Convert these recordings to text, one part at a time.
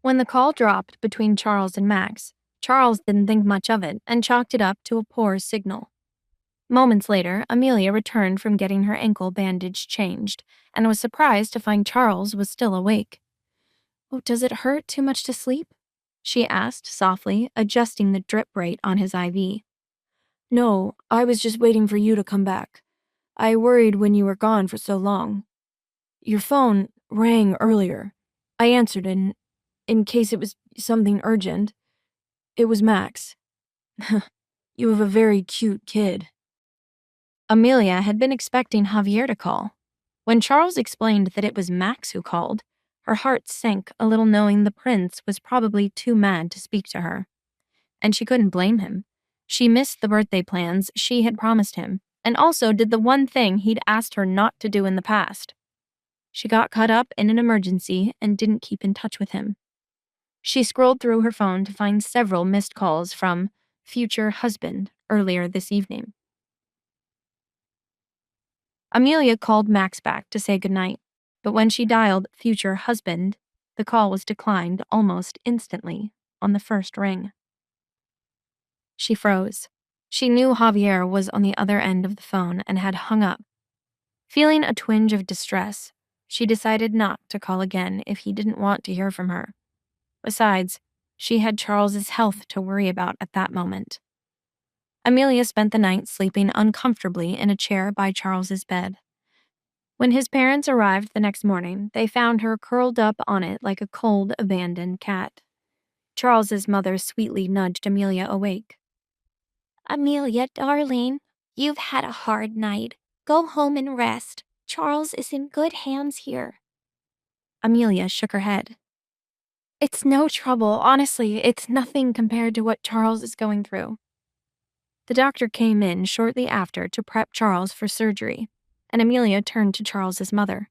When the call dropped between Charles and Max, Charles didn't think much of it and chalked it up to a poor signal. Moments later, Amelia returned from getting her ankle bandage changed and was surprised to find Charles was still awake. "Oh, does it hurt too much to sleep?" she asked softly, adjusting the drip rate on his IV. "No, I was just waiting for you to come back. I worried when you were gone for so long. Your phone rang earlier. I answered in case it was something urgent. It was Max. You have a very cute kid." Amelia had been expecting Javier to call. When Charles explained that it was Max who called, her heart sank a little, knowing the prince was probably too mad to speak to her. And she couldn't blame him. She missed the birthday plans she had promised him, and also did the one thing he'd asked her not to do in the past. She got caught up in an emergency and didn't keep in touch with him. She scrolled through her phone to find several missed calls from future husband earlier this evening. Amelia called Max back to say goodnight, but when she dialed future husband, the call was declined almost instantly on the first ring. She froze. She knew Javier was on the other end of the phone and had hung up. Feeling a twinge of distress, she decided not to call again if he didn't want to hear from her. Besides, she had Charles's health to worry about at that moment. Amelia spent the night sleeping uncomfortably in a chair by Charles's bed. When his parents arrived the next morning, they found her curled up on it like a cold, abandoned cat. Charles's mother sweetly nudged Amelia awake. "Amelia, darling, you've had a hard night. Go home and rest. Charles is in good hands here." Amelia shook her head. "It's no trouble, honestly. It's nothing compared to what Charles is going through." The doctor came in shortly after to prep Charles for surgery, and Amelia turned to Charles's mother.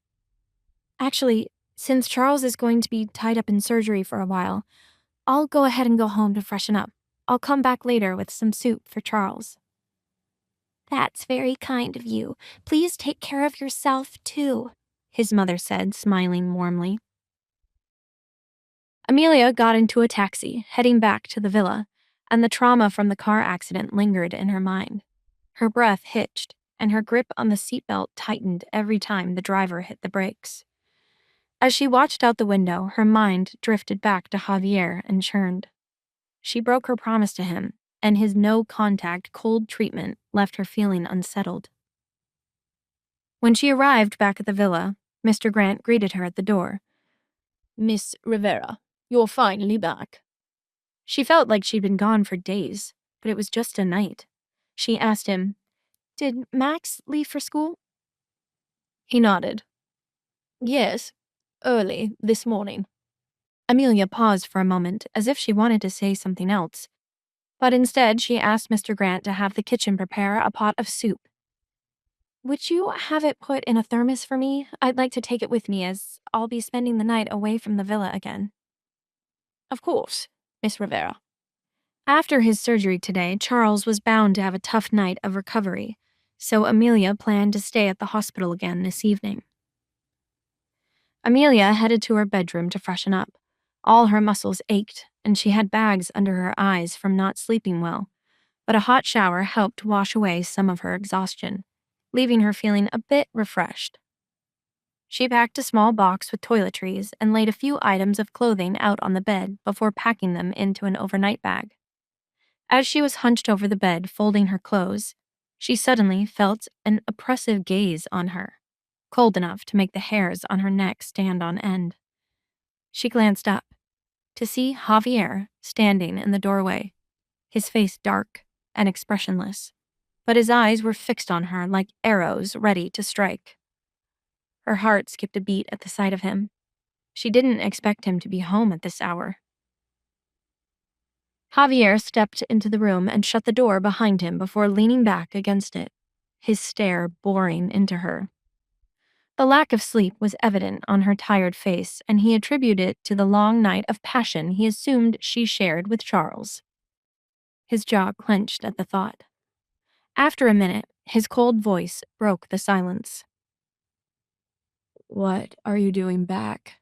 "Actually, since Charles is going to be tied up in surgery for a while, I'll go ahead and go home to freshen up. I'll come back later with some soup for Charles." "That's very kind of you. Please take care of yourself, too," his mother said, smiling warmly. Amelia got into a taxi, heading back to the villa, and the trauma from the car accident lingered in her mind. Her breath hitched, and her grip on the seatbelt tightened every time the driver hit the brakes. As she watched out the window, her mind drifted back to Javier and churned. She broke her promise to him, and his no-contact, cold treatment left her feeling unsettled. When she arrived back at the villa, Mr. Grant greeted her at the door. "Miss Rivera, you're finally back." She felt like she'd been gone for days, but it was just a night. She asked him, "Did Max leave for school?" He nodded. "Yes, early this morning." Amelia paused for a moment, as if she wanted to say something else, but instead she asked Mr. Grant to have the kitchen prepare a pot of soup. "Would you have it put in a thermos for me? I'd like to take it with me, as I'll be spending the night away from the villa again." "Of course, Miss Rivera." After his surgery today, Charles was bound to have a tough night of recovery, so Amelia planned to stay at the hospital again this evening. Amelia headed to her bedroom to freshen up. All her muscles ached, and she had bags under her eyes from not sleeping well, but a hot shower helped wash away some of her exhaustion, leaving her feeling a bit refreshed. She packed a small box with toiletries and laid a few items of clothing out on the bed before packing them into an overnight bag. As she was hunched over the bed folding her clothes, she suddenly felt an oppressive gaze on her, cold enough to make the hairs on her neck stand on end. She glanced up to see Javier standing in the doorway, his face dark and expressionless, but his eyes were fixed on her like arrows ready to strike. Her heart skipped a beat at the sight of him. She didn't expect him to be home at this hour. Javier stepped into the room and shut the door behind him before leaning back against it, his stare boring into her. The lack of sleep was evident on her tired face, and he attributed it to the long night of passion he assumed she shared with Charles. His jaw clenched at the thought. After a minute, his cold voice broke the silence. "What are you doing back?"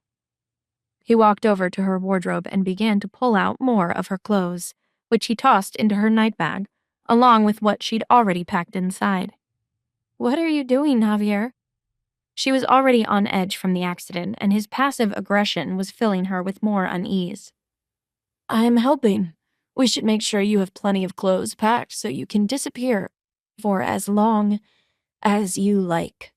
He walked over to her wardrobe and began to pull out more of her clothes, which he tossed into her night bag, along with what she'd already packed inside. "What are you doing, Javier?" She was already on edge from the accident, and his passive aggression was filling her with more unease. "I'm helping. We should make sure you have plenty of clothes packed so you can disappear for as long as you like.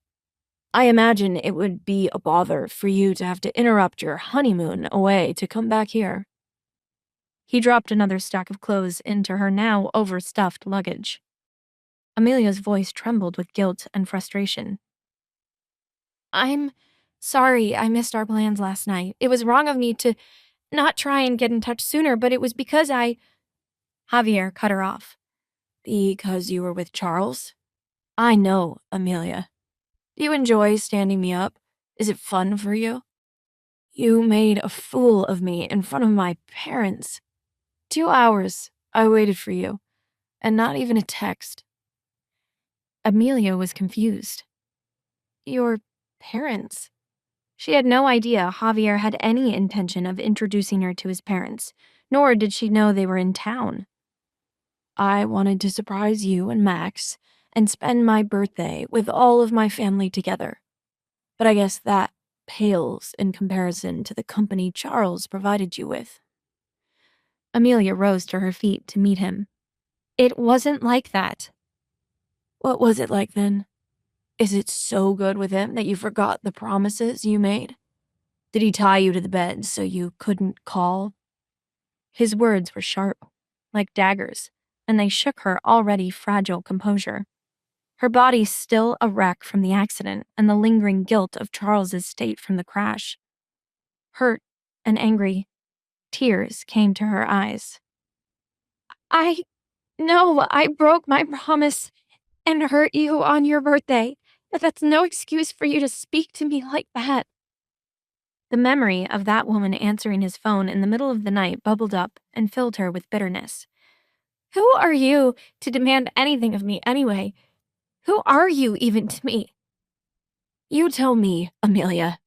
I imagine it would be a bother for you to have to interrupt your honeymoon away to come back here." He dropped another stack of clothes into her now overstuffed luggage. Amelia's voice trembled with guilt and frustration. "I'm sorry I missed our plans last night. It was wrong of me to not try and get in touch sooner, but it was because Javier cut her off. "Because you were with Charles? I know, Amelia. Do you enjoy standing me up? Is it fun for you? You made a fool of me in front of my parents. 2 hours I waited for you, and not even a text." Amelia was confused. "Your parents?" She had no idea Javier had any intention of introducing her to his parents, nor did she know they were in town. "I wanted to surprise you and Max and spend my birthday with all of my family together. But I guess that pales in comparison to the company Charles provided you with." Amelia rose to her feet to meet him. "It wasn't like that." "What was it like then? Is it so good with him that you forgot the promises you made? Did he tie you to the bed so you couldn't call?" His words were sharp, like daggers, and they shook her already fragile composure. Her body still a wreck from the accident and the lingering guilt of Charles's state from the crash. Hurt and angry, tears came to her eyes. "I know I broke my promise and hurt you on your birthday, but that's no excuse for you to speak to me like that." The memory of that woman answering his phone in the middle of the night bubbled up and filled her with bitterness. "Who are you to demand anything of me anyway? Who are you even to me?" "You tell me, Amelia."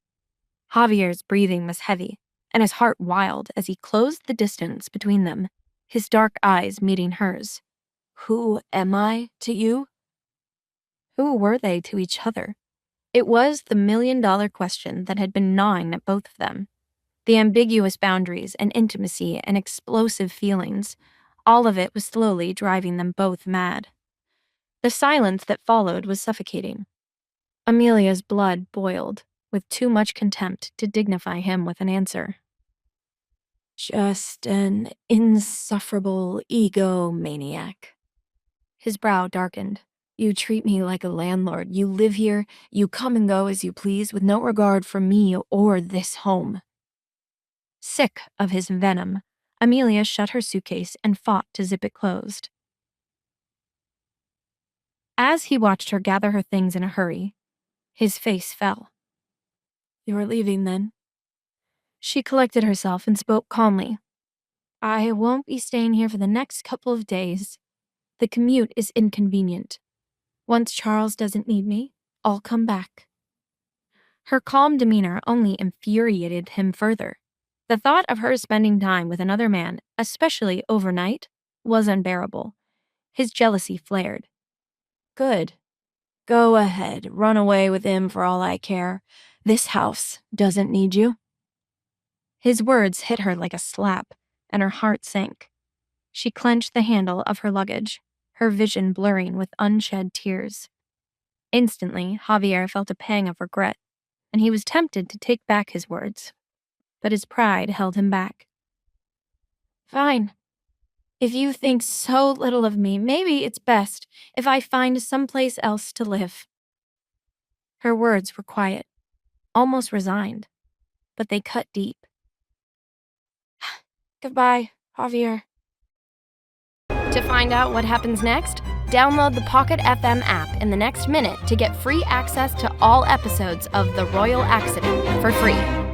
Javier's breathing was heavy, and his heart wild as he closed the distance between them, his dark eyes meeting hers. "Who am I to you?" Who were they to each other? It was the million-dollar question that had been gnawing at both of them. The ambiguous boundaries and intimacy and explosive feelings, all of it was slowly driving them both mad. The silence that followed was suffocating. Amelia's blood boiled, with too much contempt to dignify him with an answer. "Just an insufferable egomaniac." His brow darkened. "You treat me like a landlord. You live here, you come and go as you please with no regard for me or this home." Sick of his venom, Amelia shut her suitcase and fought to zip it closed. As he watched her gather her things in a hurry, his face fell. "You are leaving, then?" She collected herself and spoke calmly. "I won't be staying here for the next couple of days. The commute is inconvenient. Once Charles doesn't need me, I'll come back." Her calm demeanor only infuriated him further. The thought of her spending time with another man, especially overnight, was unbearable. His jealousy flared. "Good. Go ahead, run away with him for all I care. This house doesn't need you." His words hit her like a slap, and her heart sank. She clenched the handle of her luggage, her vision blurring with unshed tears. Instantly, Javier felt a pang of regret, and he was tempted to take back his words, but his pride held him back. "Fine. If you think so little of me, maybe it's best if I find someplace else to live." Her words were quiet, almost resigned, but they cut deep. "Goodbye, Javier." To find out what happens next, download the Pocket FM app in the next minute to get free access to all episodes of The Royal Accident for free.